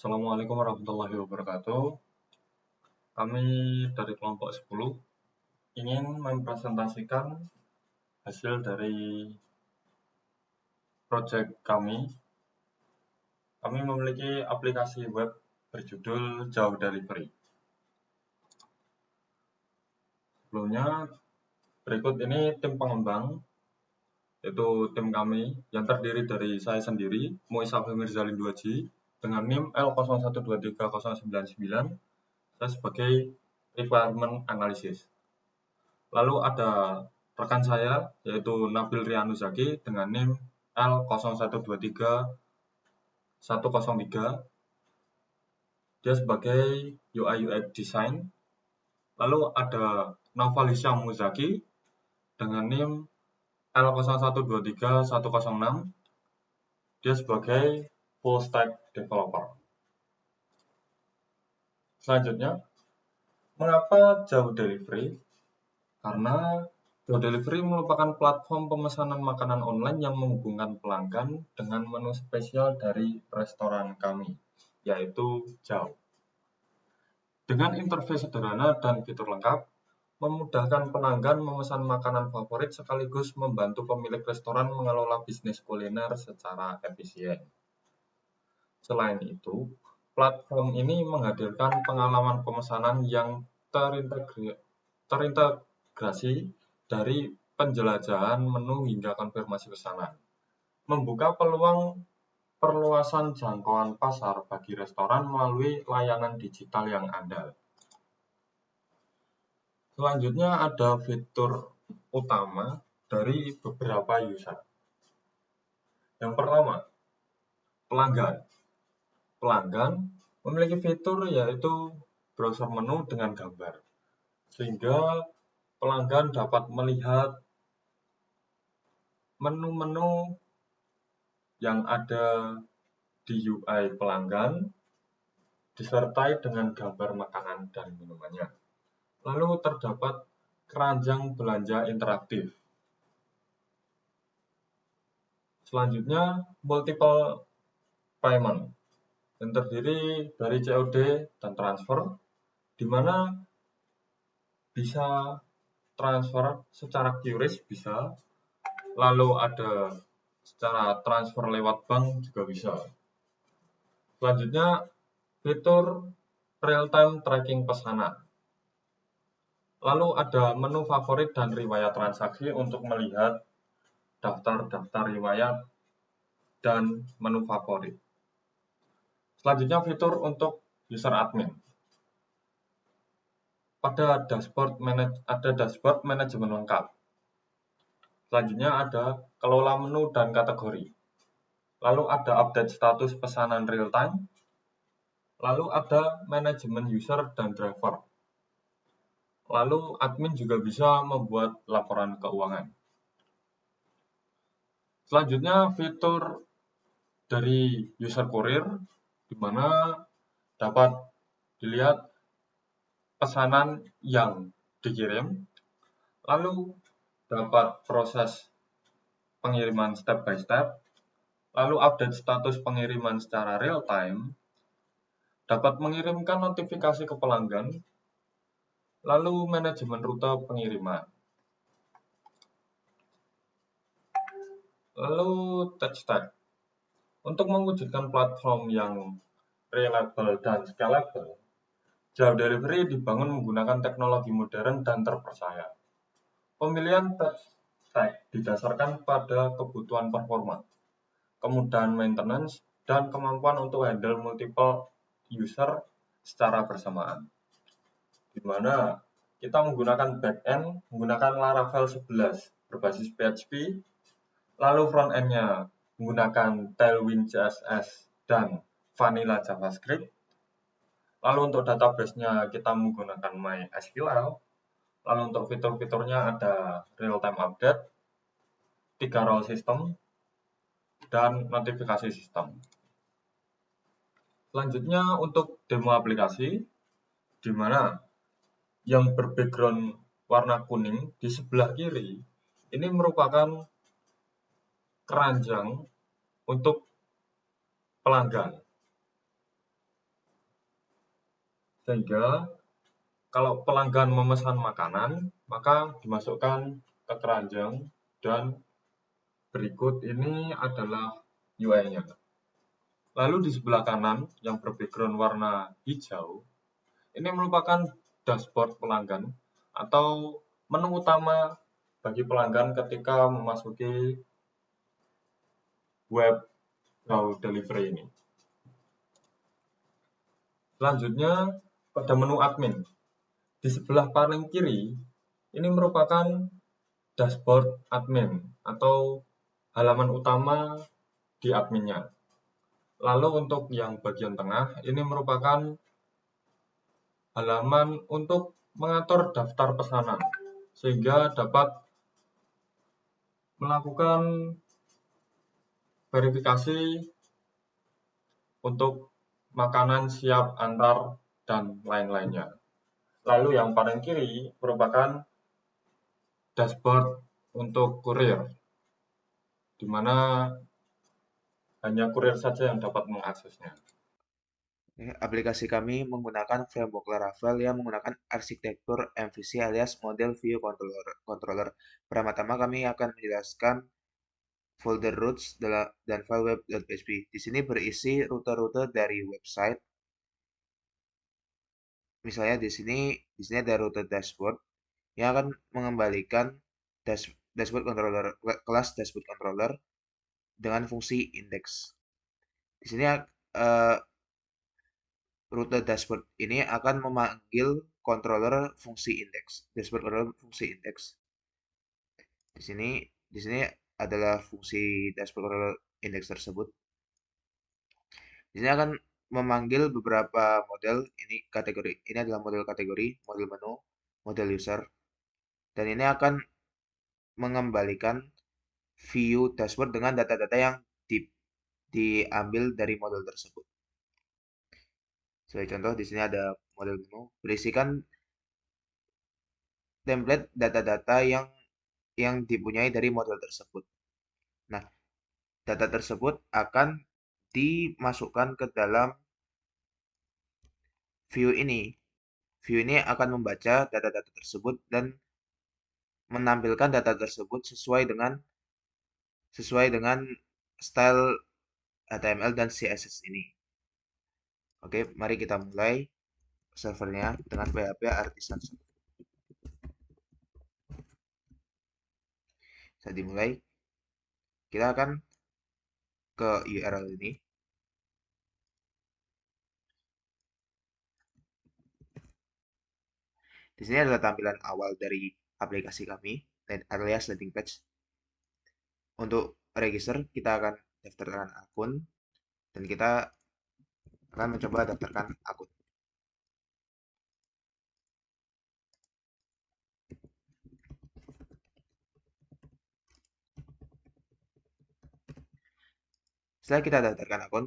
Assalamualaikum warahmatullahi wabarakatuh. Kami dari kelompok 10 ingin mempresentasikan hasil dari proyek kami. Kami memiliki aplikasi web berjudul Jauh Delivery. Sebelumnya, berikut ini tim pengembang, yaitu tim kami yang terdiri dari saya sendiri, Muisa Mirzalin 2G, dengan NIM L01230099, saya sebagai requirement analysis. Lalu ada rekan saya, yaitu Nabil Rianuzaki dengan NIM L0123-103. Dia sebagai UI UX Design. Lalu ada Naufal Hisyam Muzaki dengan NIM L0123-106. Dia sebagai Full Stack Developer. Selanjutnya, mengapa Jauh Delivery? Karena Jauh Delivery merupakan platform pemesanan makanan online yang menghubungkan pelanggan dengan menu spesial dari restoran kami, yaitu Jauh. Dengan interface sederhana dan fitur lengkap, memudahkan pelanggan memesan makanan favorit sekaligus membantu pemilik restoran mengelola bisnis kuliner secara efisien. Selain itu, platform ini menghadirkan pengalaman pemesanan yang terintegrasi dari penjelajahan menu hingga konfirmasi pesanan, membuka peluang perluasan jangkauan pasar bagi restoran melalui layanan digital yang andal. Selanjutnya ada fitur utama dari beberapa user. Yang pertama, pelanggan. Pelanggan memiliki fitur yaitu browser menu dengan gambar, sehingga pelanggan dapat melihat menu-menu yang ada di UI pelanggan disertai dengan gambar makanan dan minumannya. Lalu terdapat keranjang belanja interaktif. Selanjutnya, multiple payment yang terdiri dari COD dan transfer, di mana bisa transfer secara QRIS bisa, lalu ada secara transfer lewat bank juga bisa. Selanjutnya, fitur real-time tracking pesanan. Lalu ada menu favorit dan riwayat transaksi untuk melihat daftar-daftar riwayat dan menu favorit. Selanjutnya, fitur untuk user admin. Ada dashboard manajemen lengkap. Selanjutnya ada kelola menu dan kategori. Lalu ada update status pesanan real time. Lalu ada manajemen user dan driver. Lalu admin juga bisa membuat laporan keuangan. Selanjutnya fitur dari user courier, di mana dapat dilihat pesanan yang dikirim, lalu dapat proses pengiriman step by step, lalu update status pengiriman secara real time, dapat mengirimkan notifikasi ke pelanggan, lalu manajemen rute pengiriman. Lalu tech stack. Untuk mewujudkan platform yang reliable dan scalable, Jauh Delivery dibangun menggunakan teknologi modern dan terpercaya. Pemilihan tech stack didasarkan pada kebutuhan performa, kemudahan maintenance, dan kemampuan untuk handle multiple user secara bersamaan. Di mana kita menggunakan backend menggunakan Laravel 11 berbasis PHP, lalu front-end-nya menggunakan Tailwind CSS dan Vanilla JavaScript. Lalu untuk database-nya kita menggunakan MySQL. Lalu untuk fitur-fiturnya ada real-time update, 3 role system, dan notifikasi sistem. Selanjutnya untuk demo aplikasi, di mana yang berbackground warna kuning di sebelah kiri ini merupakan keranjang untuk pelanggan. Sehingga kalau pelanggan memesan makanan, maka dimasukkan ke keranjang dan berikut ini adalah UI-nya. Lalu di sebelah kanan yang berbackground warna hijau, ini merupakan dashboard pelanggan atau menu utama bagi pelanggan ketika memasuki web Go Delivery ini. Selanjutnya pada menu admin. Di sebelah paling kiri, ini merupakan dashboard admin atau halaman utama di adminnya. Lalu untuk yang bagian tengah, ini merupakan halaman untuk mengatur daftar pesanan, sehingga dapat melakukan verifikasi untuk makanan siap antar dan lain-lainnya. Lalu yang paling kiri merupakan dashboard untuk kurir, di mana hanya kurir saja yang dapat mengaksesnya. Aplikasi kami menggunakan framework Laravel yang menggunakan arsitektur MVC alias Model View Controller. Pertama-tama kami akan menjelaskan folder routes dan file web.php. Di sini berisi rute-rute dari website. Misalnya di sini ada rute dashboard yang akan mengembalikan dashboard controller kelas dashboard controller dengan fungsi index. Di sini rute dashboard ini akan memanggil controller fungsi index. Dashboard controller fungsi index. Di sini di sini adalah fungsi dashboard controller index tersebut. Di sini akan memanggil beberapa model ini kategori. Ini adalah model kategori, model menu, model user. Dan ini akan mengembalikan view dashboard dengan data-data yang diambil dari model tersebut. Sebagai contoh, di sini ada model menu berisikan template data-data yang dipunyai dari model tersebut. Nah, data tersebut akan dimasukkan ke dalam view ini. View ini akan membaca data-data tersebut dan menampilkan data tersebut sesuai dengan style HTML dan CSS ini. Oke, mari kita mulai servernya dengan PHP Artisan. Saat dimulai, kita akan ke URL ini. Di sini adalah tampilan awal dari aplikasi kami, alias landing page. Untuk register, kita akan daftarkan akun, dan kita akan mencoba daftarkan akun. Setelah kita daftarkan akun,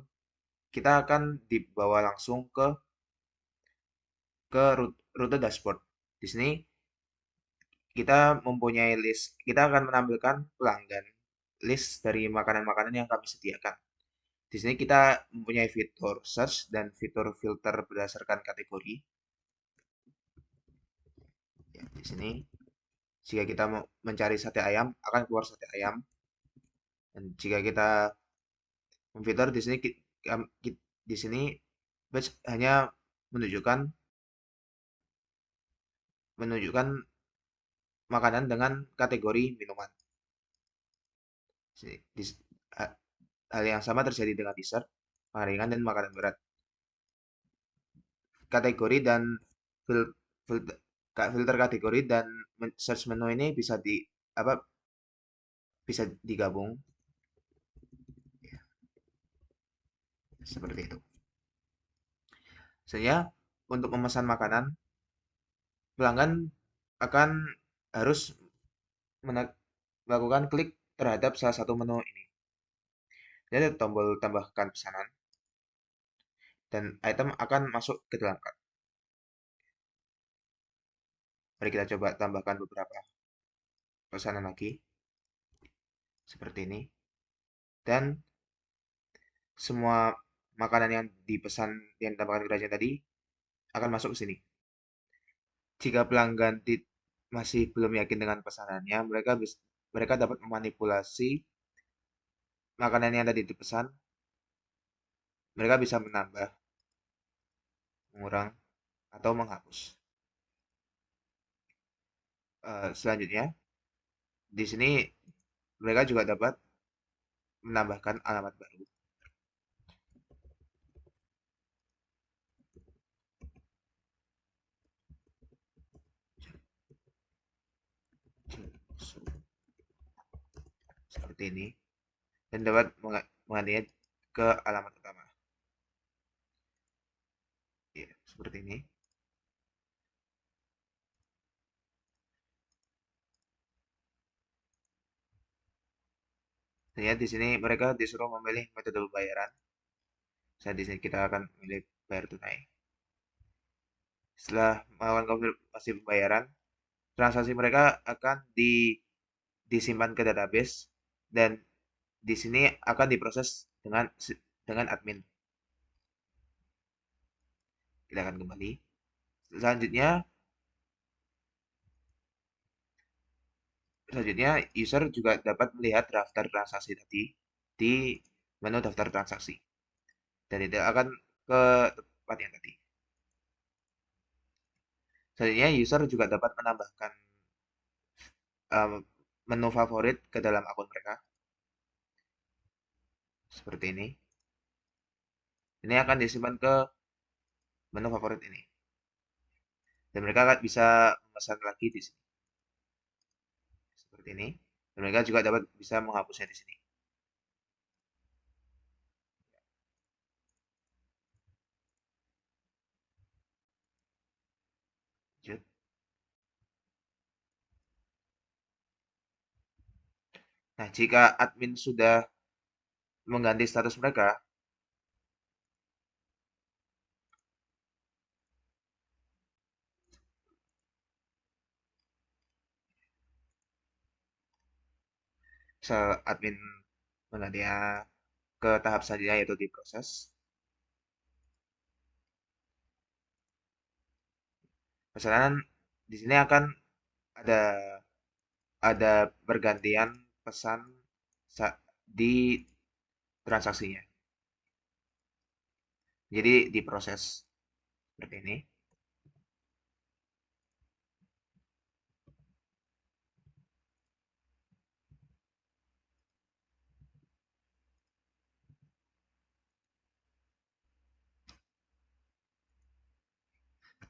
kita akan dibawa langsung ke rute dashboard. Di sini kita mempunyai list, kita akan menampilkan pelanggan, list dari makanan-makanan yang kami sediakan. Di sini kita mempunyai fitur search dan fitur filter berdasarkan kategori. Ya, di sini jika kita mau mencari sate ayam akan keluar sate ayam. Dan jika kita memfilter di sini batch hanya menunjukkan menunjukkan makanan dengan kategori minuman. Hal yang sama terjadi dengan dessert, makanan ringan dan makanan berat. Kategori dan fil- filter, filter kategori dan search menu ini bisa digabung seperti itu. Sehingga untuk memesan makanan, pelanggan akan harus melakukan klik terhadap salah satu menu ini. Jadi ada tombol tambahkan pesanan dan item akan masuk ke dalam cart. Mari kita coba tambahkan beberapa pesanan lagi seperti ini. Dan semua makanan yang ditambahkan ke kerajaan tadi akan masuk ke sini. Jika pelanggan masih belum yakin dengan pesanannya, mereka dapat memanipulasi makanan yang tadi dipesan. Mereka bisa menambah, mengurang, atau menghapus. Selanjutnya, di sini mereka juga dapat menambahkan alamat baru. Seperti ini. Dan dapat menggantinya ke alamat utama. Ya, seperti ini. Ya, di sini mereka disuruh memilih metode pembayaran. Di sini kita akan memilih bayar tunai. Setelah melakukan konfirmasi pembayaran, transaksi mereka akan disimpan ke database dan di sini akan diproses dengan admin. Kita akan kembali. Selanjutnya user juga dapat melihat daftar transaksi tadi di menu daftar transaksi dan itu akan ke tempat yang tadi. Selanjutnya user juga dapat menambahkan menu favorit ke dalam akun mereka seperti ini. Ini akan disimpan ke menu favorit ini dan mereka akan bisa memesan lagi di sini seperti ini. Dan mereka juga dapat bisa menghapusnya di sini. Lanjut. Nah, jika admin sudah mengganti status mereka, admin menggantinya ke tahap selanjutnya yaitu diproses. Pesanan di sini akan ada ada pergantian pesan di transaksinya. Jadi diproses seperti ini.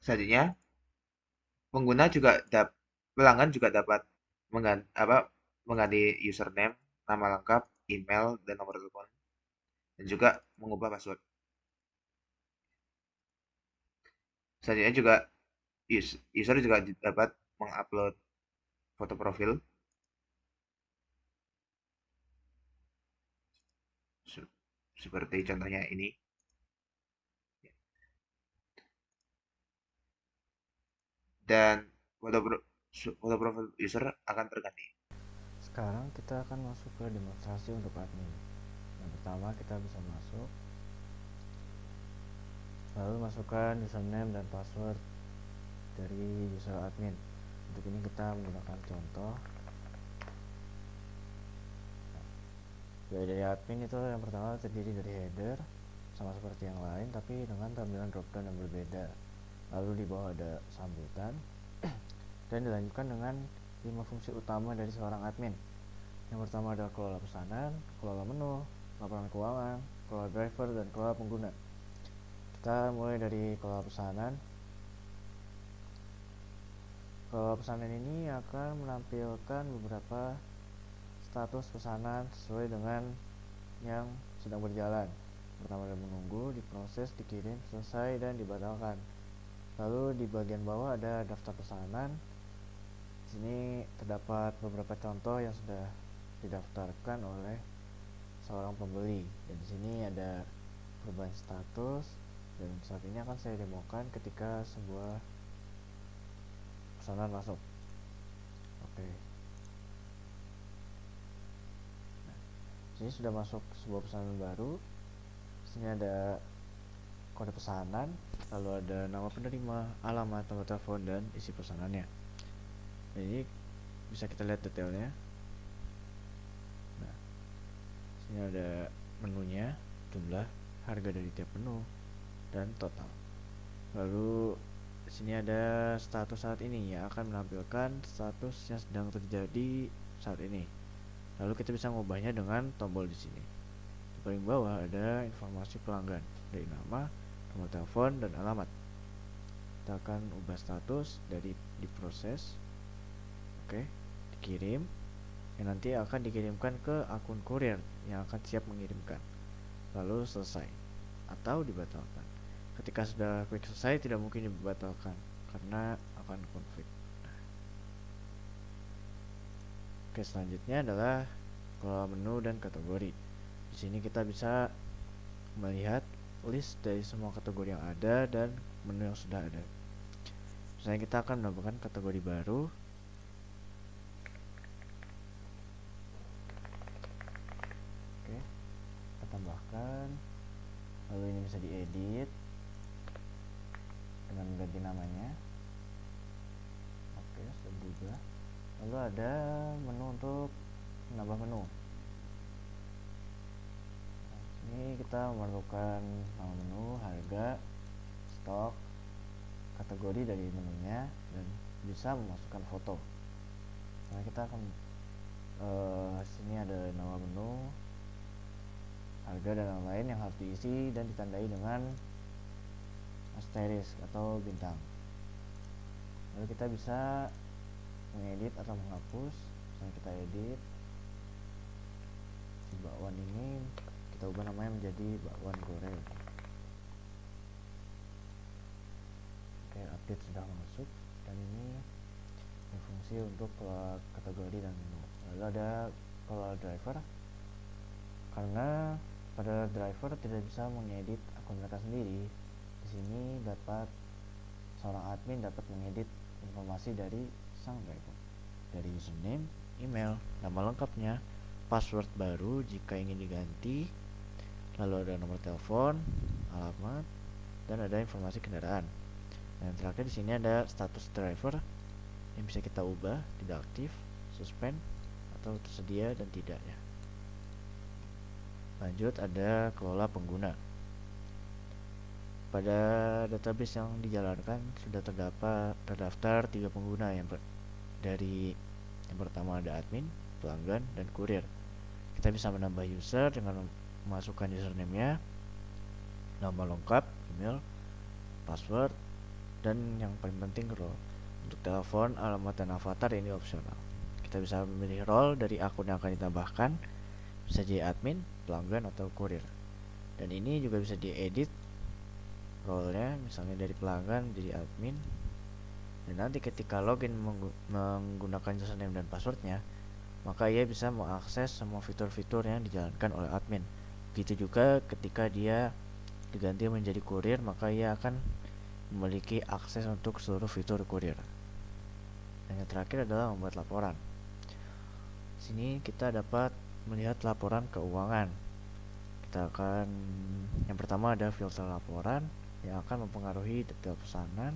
Selanjutnya, pelanggan juga dapat mengganti username, nama lengkap, email, dan nomor telepon, dan juga mengubah password. Selanjutnya juga user juga dapat mengupload foto profil seperti contohnya ini. Dan foto profil user akan terganti. Sekarang kita akan masuk ke demonstrasi untuk admin. Yang pertama kita bisa masuk, lalu masukkan username dan password dari user admin. Untuk ini kita menggunakan contoh. Dari admin itu yang pertama terdiri dari header, sama seperti yang lain tapi dengan tampilan dropdown yang berbeda. Lalu di bawah ada sambutan dan dilanjutkan dengan 5 fungsi utama dari seorang admin. Yang pertama adalah kelola pesanan, kelola menu, laporan keuangan, kelola driver, dan kelola pengguna. Kita mulai dari kelola pesanan. Kelola pesanan ini akan menampilkan beberapa status pesanan sesuai dengan yang sedang berjalan. Pertama adalah menunggu, diproses, dikirim, selesai, dan dibatalkan. Lalu di bagian bawah ada daftar pesanan. Di sini terdapat beberapa contoh yang sudah didaftarkan oleh seorang pembeli. Dan di sini ada perubahan status, dan saat ini akan saya demokan ketika sebuah pesanan masuk. Oke. Nah, sini sudah masuk sebuah pesanan baru. Di sini ada kode pesanan, lalu ada nama penerima, alamat, nomor telepon, dan isi pesanannya. Jadi bisa kita lihat detailnya. Nah, sini ada menunya, jumlah, harga dari tiap menu, dan total. Lalu di sini ada status saat ini yang akan menampilkan status yang sedang terjadi saat ini. Lalu kita bisa mengubahnya dengan tombol di sini. Di paling bawah ada informasi pelanggan dari nama, nomor telepon, dan alamat. Kita akan ubah status dari diproses, oke, dikirim, yang nanti akan dikirimkan ke akun kurir yang akan siap mengirimkan. Lalu selesai atau dibatalkan. Ketika sudah klik selesai, tidak mungkin dibatalkan karena akan konflik. Oke, selanjutnya adalah kelola menu dan kategori. Di sini kita bisa melihat list dari semua kategori yang ada dan menu yang sudah ada. Misalnya kita akan menambahkan kategori baru. Oke, kita tambahkan. Lalu ini bisa diedit dengan mengganti namanya. Oke, sudah berubah. Lalu ada menu untuk menambah menu. Nah, ini kita memerlukan nama menu, harga, stok, kategori dari menunya, dan bisa memasukkan foto. Nah, kita akan sini ada nama menu, harga, dan lain-lain yang harus diisi dan ditandai dengan asterisk atau bintang. Lalu kita bisa mengedit atau menghapus. Misalnya kita edit si bakwan ini, kita ubah namanya menjadi bakwan goreng. Oke, update sudah masuk, dan ini fungsi untuk kategori dan menu. Lalu ada kalau driver, karena pada driver tidak bisa mengedit akun mereka sendiri. Di sini seorang admin dapat mengedit informasi dari sang driver, dari username, email, nama lengkapnya, password baru jika ingin diganti, lalu ada nomor telepon, alamat, dan ada informasi kendaraan. Dan terakhir di sini ada status driver yang bisa kita ubah, tidak aktif, suspend, atau tersedia dan tidaknya. Lanjut ada kelola pengguna. Pada database yang dijalankan sudah terdaftar 3 pengguna yang pertama ada admin, pelanggan, dan kurir. Kita bisa menambah user dengan memasukkan username-nya, nama lengkap, email, password, dan yang paling penting role. Untuk telepon, alamat, dan avatar ini opsional. Kita bisa memilih role dari akun yang akan ditambahkan, bisa jadi admin, pelanggan, atau kurir. Dan ini juga bisa diedit role-nya, misalnya dari pelanggan jadi admin. Dan nanti ketika login menggunakan username dan passwordnya, maka ia bisa mengakses semua fitur-fitur yang dijalankan oleh admin. Begitu juga ketika dia diganti menjadi kurir, maka ia akan memiliki akses untuk seluruh fitur kurir. Dan yang terakhir adalah membuat laporan. Sini kita dapat melihat laporan keuangan. Yang pertama ada filter laporan yang akan mempengaruhi detail pesanan.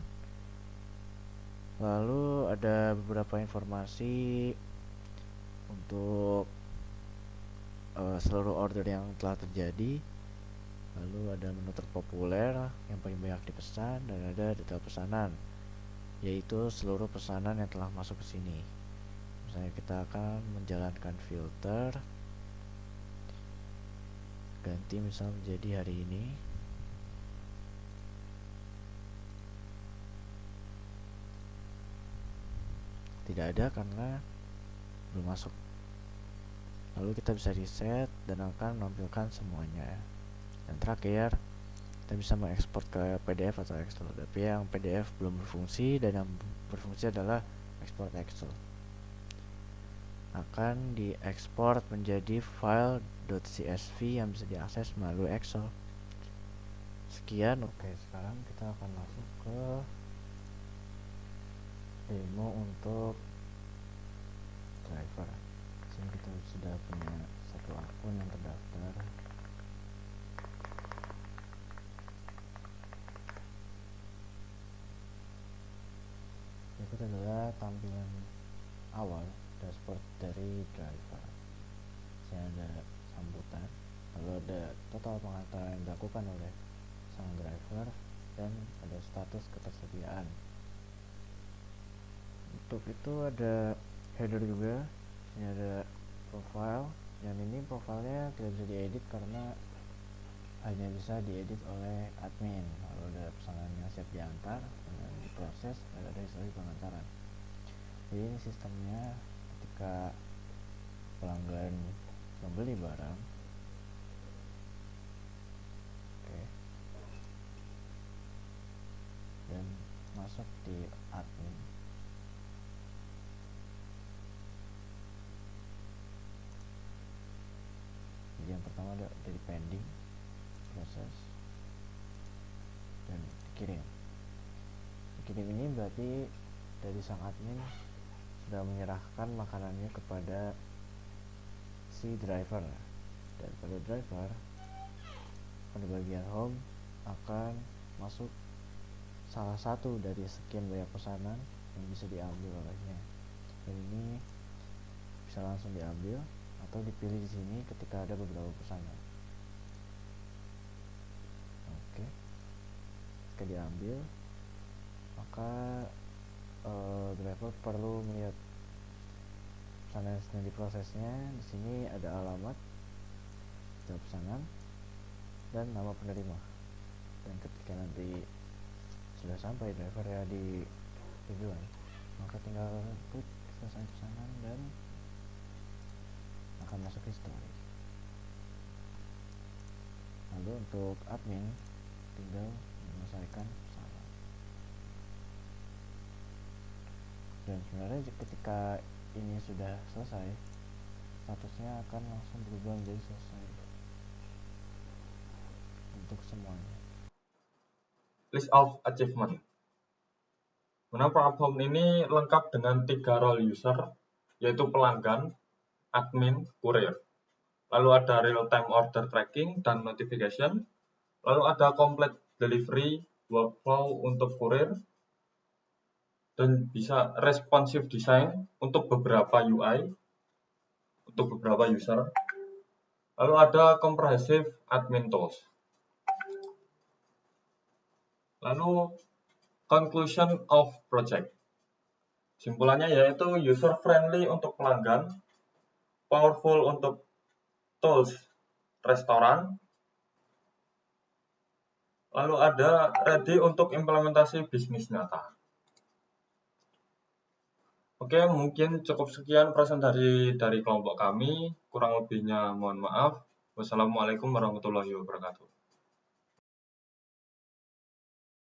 Lalu ada beberapa informasi untuk seluruh order yang telah terjadi. Lalu ada menu terpopuler yang paling banyak dipesan, dan ada detail pesanan, yaitu seluruh pesanan yang telah masuk ke sini. Misalnya kita akan menjalankan filter, ganti misalnya menjadi hari ini. Tidak ada karena belum masuk. Lalu kita bisa reset dan akan menampilkan semuanya. Dan terakhir, kita bisa mengekspor ke PDF atau Excel. Tapi yang PDF belum berfungsi, dan yang berfungsi adalah export Excel. Akan diekspor menjadi file .csv yang bisa diakses melalui Excel. Sekian. Oke, sekarang kita akan masuk ke demo untuk driver. Sini kita sudah punya satu akun yang terdaftar. itu adalah tampilan awal dashboard dari driver. Sini ada sambutan, lalu ada total pengantaran yang dilakukan oleh sang driver, dan ada status ketersediaan. Untuk itu ada header juga. Ini ada profile, dan ini profilnya tidak bisa diedit karena hanya bisa diedit oleh admin. Lalu ada pesanan yang siap diantar dan diproses, dan ada histori pengantaran. Jadi ini sistemnya ketika pelanggan membeli barang, dan masuk di admin, jadi yang pertama ada dari pending, proses, dan dikirim. Dikirim ini berarti dari sang admin sudah menyerahkan makanannya kepada si driver, dan pada driver pada bagian home akan masuk salah satu dari sekian banyak pesanan yang bisa diambil olehnya, dan ini bisa langsung diambil atau dipilih di sini ketika ada beberapa pesanan. Oke, ketika diambil, maka driver perlu melihat pesanan yang sedang diprosesnya. Di sini ada alamat, pesanan, dan nama penerima. Dan ketika nanti sudah sampai driver ya di tujuan, maka tinggal klik selesai pesanan dan akan masuk history. Lalu untuk admin tinggal menyelesaikan pesanan. Dan sebenarnya ketika ini sudah selesai, statusnya akan langsung berubah menjadi selesai untuk semuanya. List of achievement. Platform ini lengkap dengan 3 role user, yaitu pelanggan, admin, kurir. Lalu ada real-time order tracking dan notification. Lalu ada complete delivery workflow untuk kurir, dan bisa responsive design untuk beberapa UI, untuk beberapa user. Lalu ada comprehensive admin tools. Lalu conclusion of project. Simpulannya yaitu user friendly untuk pelanggan, powerful untuk tools restoran, lalu ada ready untuk implementasi bisnis nyata. Oke, mungkin cukup sekian presentasi dari kelompok kami. Kurang lebihnya mohon maaf. Wassalamualaikum warahmatullahi wabarakatuh.